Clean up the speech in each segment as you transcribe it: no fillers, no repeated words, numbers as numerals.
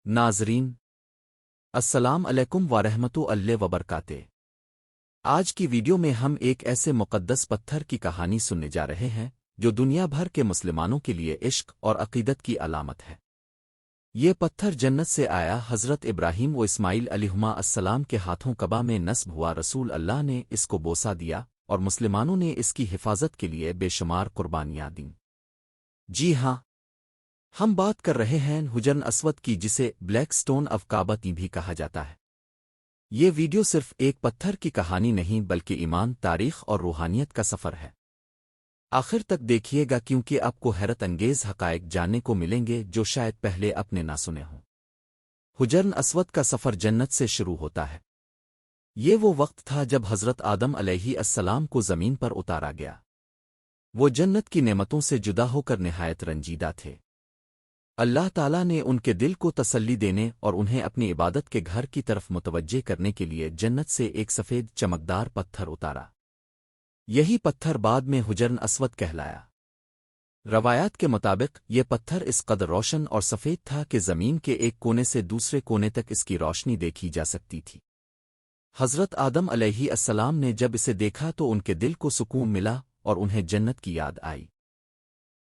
ناظرین السلام علیکم ورحمۃ اللہ وبرکاتہ۔ آج کی ویڈیو میں ہم ایک ایسے مقدس پتھر کی کہانی سننے جا رہے ہیں جو دنیا بھر کے مسلمانوں کے لیے عشق اور عقیدت کی علامت ہے۔ یہ پتھر جنت سے آیا، حضرت ابراہیم و اسماعیل علیہما السلام کے ہاتھوں کعبہ میں نصب ہوا۔ رسول اللہ نے اس کو بوسہ دیا اور مسلمانوں نے اس کی حفاظت کے لیے بے شمار قربانیاں دیں۔ جی ہاں، ہم بات کر رہے ہیں حجر اسود کی، جسے بلیک سٹون آف کعبہ بھی کہا جاتا ہے۔ یہ ویڈیو صرف ایک پتھر کی کہانی نہیں بلکہ ایمان، تاریخ اور روحانیت کا سفر ہے۔ آخر تک دیکھیے گا کیونکہ آپ کو حیرت انگیز حقائق جاننے کو ملیں گے جو شاید پہلے آپ نے نہ سنے ہوں۔ حجر اسود کا سفر جنت سے شروع ہوتا ہے۔ یہ وہ وقت تھا جب حضرت آدم علیہ السلام کو زمین پر اتارا گیا۔ وہ جنت کی نعمتوں سے جدا ہو کر نہایت رنجیدہ تھے۔ اللہ تعالیٰ نے ان کے دل کو تسلی دینے اور انہیں اپنی عبادت کے گھر کی طرف متوجہ کرنے کے لیے جنت سے ایک سفید چمکدار پتھر اتارا۔ یہی پتھر بعد میں حجر اسود کہلایا۔ روایات کے مطابق یہ پتھر اس قدر روشن اور سفید تھا کہ زمین کے ایک کونے سے دوسرے کونے تک اس کی روشنی دیکھی جا سکتی تھی۔ حضرت آدم علیہ السلام نے جب اسے دیکھا تو ان کے دل کو سکون ملا اور انہیں جنت کی یاد آئی۔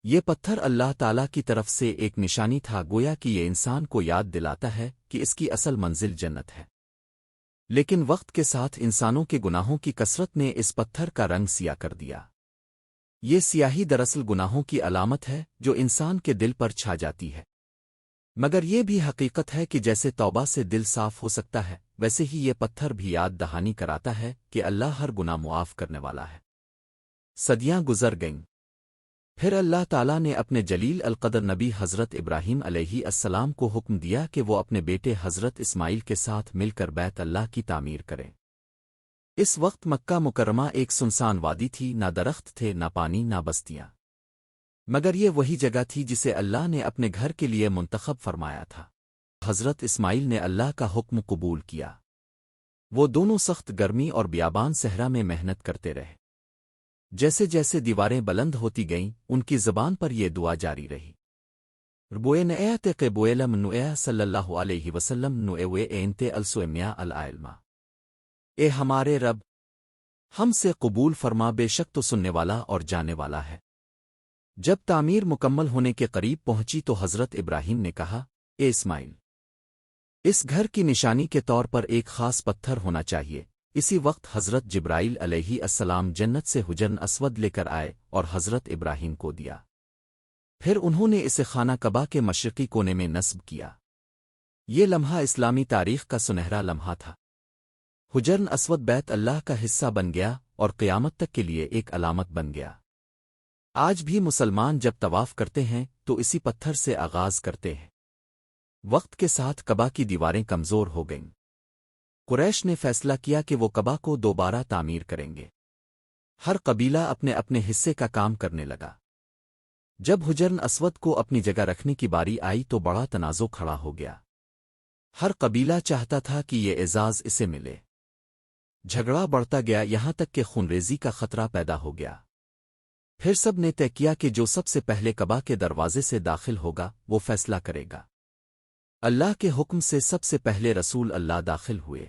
یہ پتھر اللہ تعالیٰ کی طرف سے ایک نشانی تھا، گویا کہ یہ انسان کو یاد دلاتا ہے کہ اس کی اصل منزل جنت ہے۔ لیکن وقت کے ساتھ انسانوں کے گناہوں کی کثرت نے اس پتھر کا رنگ سیاہ کر دیا۔ یہ سیاہی دراصل گناہوں کی علامت ہے جو انسان کے دل پر چھا جاتی ہے، مگر یہ بھی حقیقت ہے کہ جیسے توبہ سے دل صاف ہو سکتا ہے ویسے ہی یہ پتھر بھی یاد دہانی کراتا ہے کہ اللہ ہر گناہ معاف کرنے والا ہے۔ صدیاں گزر گئیں، پھر اللہ تعالیٰ نے اپنے جلیل القدر نبی حضرت ابراہیم علیہ السلام کو حکم دیا کہ وہ اپنے بیٹے حضرت اسماعیل کے ساتھ مل کر بیت اللہ کی تعمیر کریں۔ اس وقت مکہ مکرمہ ایک سنسان وادی تھی، نہ درخت تھے، نہ پانی، نہ بستیاں، مگر یہ وہی جگہ تھی جسے اللہ نے اپنے گھر کے لیے منتخب فرمایا تھا۔ حضرت اسماعیل نے اللہ کا حکم قبول کیا۔ وہ دونوں سخت گرمی اور بیابان صحرا میں محنت کرتے رہے۔ جیسے جیسے دیواریں بلند ہوتی گئیں ان کی زبان پر یہ دعا جاری رہی، ربوئے نعیت قبویلم نعیہ صلی اللہ علیہ وسلم نعوے اینت السوئمیا العلمہ، اے ہمارے رب ہم سے قبول فرما، بے شک تو سننے والا اور جانے والا ہے۔ جب تعمیر مکمل ہونے کے قریب پہنچی تو حضرت ابراہیم نے کہا، اے اسماعیل، اس گھر کی نشانی کے طور پر ایک خاص پتھر ہونا چاہیے۔ اسی وقت حضرت جبرائیل علیہ السلام جنت سے حجر اسود لے کر آئے اور حضرت ابراہیم کو دیا۔ پھر انہوں نے اسے خانہ کعبہ کے مشرقی کونے میں نصب کیا۔ یہ لمحہ اسلامی تاریخ کا سنہرا لمحہ تھا۔ حجر اسود بیت اللہ کا حصہ بن گیا اور قیامت تک کے لیے ایک علامت بن گیا۔ آج بھی مسلمان جب طواف کرتے ہیں تو اسی پتھر سے آغاز کرتے ہیں۔ وقت کے ساتھ کعبہ کی دیواریں کمزور ہو گئیں۔ قریش نے فیصلہ کیا کہ وہ کعبہ کو دوبارہ تعمیر کریں گے۔ ہر قبیلہ اپنے اپنے حصے کا کام کرنے لگا۔ جب حجر اسود کو اپنی جگہ رکھنے کی باری آئی تو بڑا تنازع کھڑا ہو گیا۔ ہر قبیلہ چاہتا تھا کہ یہ اعزاز اسے ملے۔ جھگڑا بڑھتا گیا، یہاں تک کہ خونریزی کا خطرہ پیدا ہو گیا۔ پھر سب نے طے کیا کہ جو سب سے پہلے کعبہ کے دروازے سے داخل ہوگا وہ فیصلہ کرے گا۔ اللہ کے حکم سے سب سے پہلے رسول اللہ داخل ہوئے۔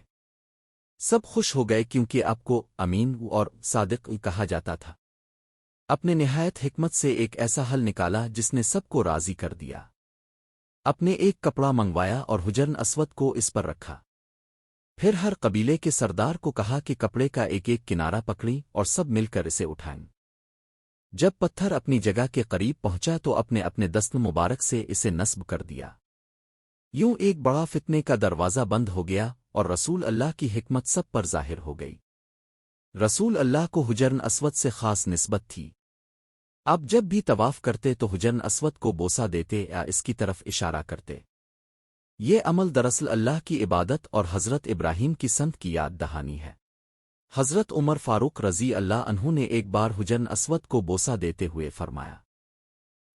سب خوش ہو گئے کیونکہ آپ کو امین اور صادق کہا جاتا تھا۔ اپنے نہایت حکمت سے ایک ایسا حل نکالا جس نے سب کو راضی کر دیا۔ اپنے ایک کپڑا منگوایا اور حجر اسود کو اس پر رکھا۔ پھر ہر قبیلے کے سردار کو کہا کہ کپڑے کا ایک ایک کنارہ پکڑیں اور سب مل کر اسے اٹھائیں۔ جب پتھر اپنی جگہ کے قریب پہنچا تو اپنے اپنے دست مبارک سے اسے نصب کر دیا۔ یوں ایک بڑا فتنے کا دروازہ بند ہو گیا اور رسول اللہ کی حکمت سب پر ظاہر ہو گئی۔ رسول اللہ کو حجر اسود سے خاص نسبت تھی۔ اب جب بھی طواف کرتے تو حجر اسود کو بوسہ دیتے یا اس کی طرف اشارہ کرتے۔ یہ عمل دراصل اللہ کی عبادت اور حضرت ابراہیم کی سنت کی یاد دہانی ہے۔ حضرت عمر فاروق رضی اللہ عنہ نے ایک بار حجر اسود کو بوسہ دیتے ہوئے فرمایا،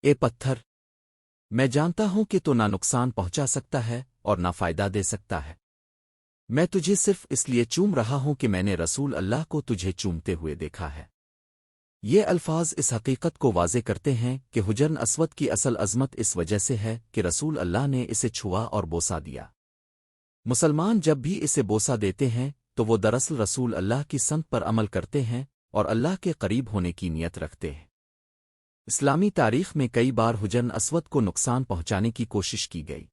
اے پتھر، میں جانتا ہوں کہ تو نہ نقصان پہنچا سکتا ہے اور نہ فائدہ دے سکتا ہے۔ میں تجھے صرف اس لیے چوم رہا ہوں کہ میں نے رسول اللہ کو تجھے چومتے ہوئے دیکھا ہے۔ یہ الفاظ اس حقیقت کو واضح کرتے ہیں کہ حجر اسود کی اصل عظمت اس وجہ سے ہے کہ رسول اللہ نے اسے چھوا اور بوسہ دیا۔ مسلمان جب بھی اسے بوسہ دیتے ہیں تو وہ دراصل رسول اللہ کی سنت پر عمل کرتے ہیں اور اللہ کے قریب ہونے کی نیت رکھتے ہیں۔ اسلامی تاریخ میں کئی بار حجر اسود کو نقصان پہنچانے کی کوشش کی گئی،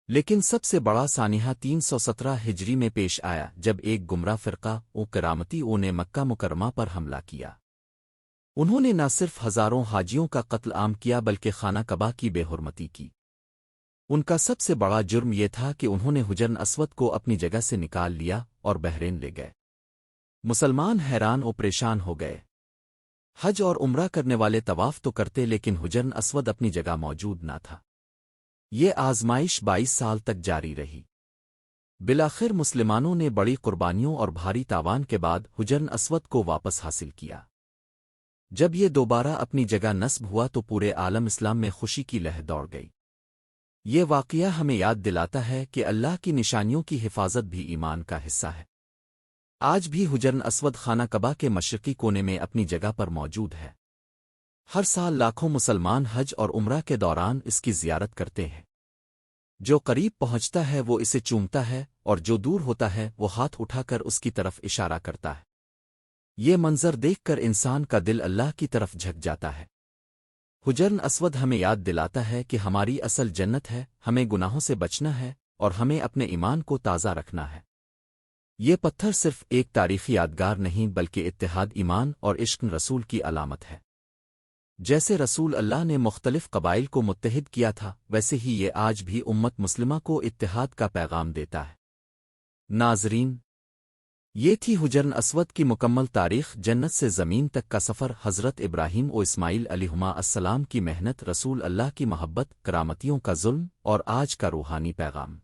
لیکن سب سے بڑا سانحہ 317 ہجری میں پیش آیا جب ایک گمراہ فرقہ کرامتی نے مکہ مکرمہ پر حملہ کیا۔ انہوں نے نہ صرف ہزاروں حاجیوں کا قتل عام کیا بلکہ خانہ کعبہ کی بے حرمتی کی۔ ان کا سب سے بڑا جرم یہ تھا کہ انہوں نے حجر اسود کو اپنی جگہ سے نکال لیا اور بحرین لے گئے۔ مسلمان حیران و پریشان ہو گئے۔ حج اور عمرہ کرنے والے طواف تو کرتے لیکن حجر اسود اپنی جگہ موجود نہ تھا۔ یہ آزمائش 22 سال تک جاری رہی۔ بالآخر مسلمانوں نے بڑی قربانیوں اور بھاری تاوان کے بعد حجر اسود کو واپس حاصل کیا۔ جب یہ دوبارہ اپنی جگہ نصب ہوا تو پورے عالم اسلام میں خوشی کی لہر دوڑ گئی۔ یہ واقعہ ہمیں یاد دلاتا ہے کہ اللہ کی نشانیوں کی حفاظت بھی ایمان کا حصہ ہے۔ آج بھی حجر اسود خانہ کعبہ کے مشرقی کونے میں اپنی جگہ پر موجود ہے۔ ہر سال لاکھوں مسلمان حج اور عمرہ کے دوران اس کی زیارت کرتے ہیں۔ جو قریب پہنچتا ہے وہ اسے چومتا ہے اور جو دور ہوتا ہے وہ ہاتھ اٹھا کر اس کی طرف اشارہ کرتا ہے۔ یہ منظر دیکھ کر انسان کا دل اللہ کی طرف جھک جاتا ہے۔ حجر اسود ہمیں یاد دلاتا ہے کہ ہماری اصل جنت ہے، ہمیں گناہوں سے بچنا ہے اور ہمیں اپنے ایمان کو تازہ رکھنا ہے۔ یہ پتھر صرف ایک تاریخی یادگار نہیں بلکہ اتحاد، ایمان اور عشق رسول کی علامت ہے۔ جیسے رسول اللہ نے مختلف قبائل کو متحد کیا تھا ویسے ہی یہ آج بھی امت مسلمہ کو اتحاد کا پیغام دیتا ہے۔ ناظرین، یہ تھی حجر اسود کی مکمل تاریخ، جنت سے زمین تک کا سفر، حضرت ابراہیم و اسماعیل علیہما السلام کی محنت، رسول اللہ کی محبت، کرامتیوں کا ظلم اور آج کا روحانی پیغام۔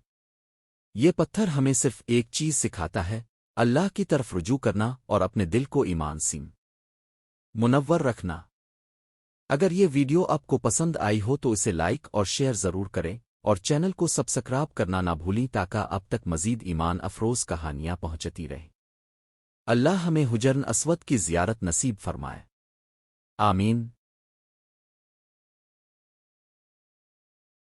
یہ پتھر ہمیں صرف ایک چیز سکھاتا ہے، اللہ کی طرف رجوع کرنا اور اپنے دل کو ایمان سے منور رکھنا۔ اگر یہ ویڈیو آپ کو پسند آئی ہو تو اسے لائک اور شیئر ضرور کریں اور چینل کو سبسکرائب کرنا نہ بھولیں تاکہ اب تک مزید ایمان افروز کہانیاں پہنچتی رہیں۔ اللہ ہمیں حجر اسود کی زیارت نصیب فرمائے۔ آمین۔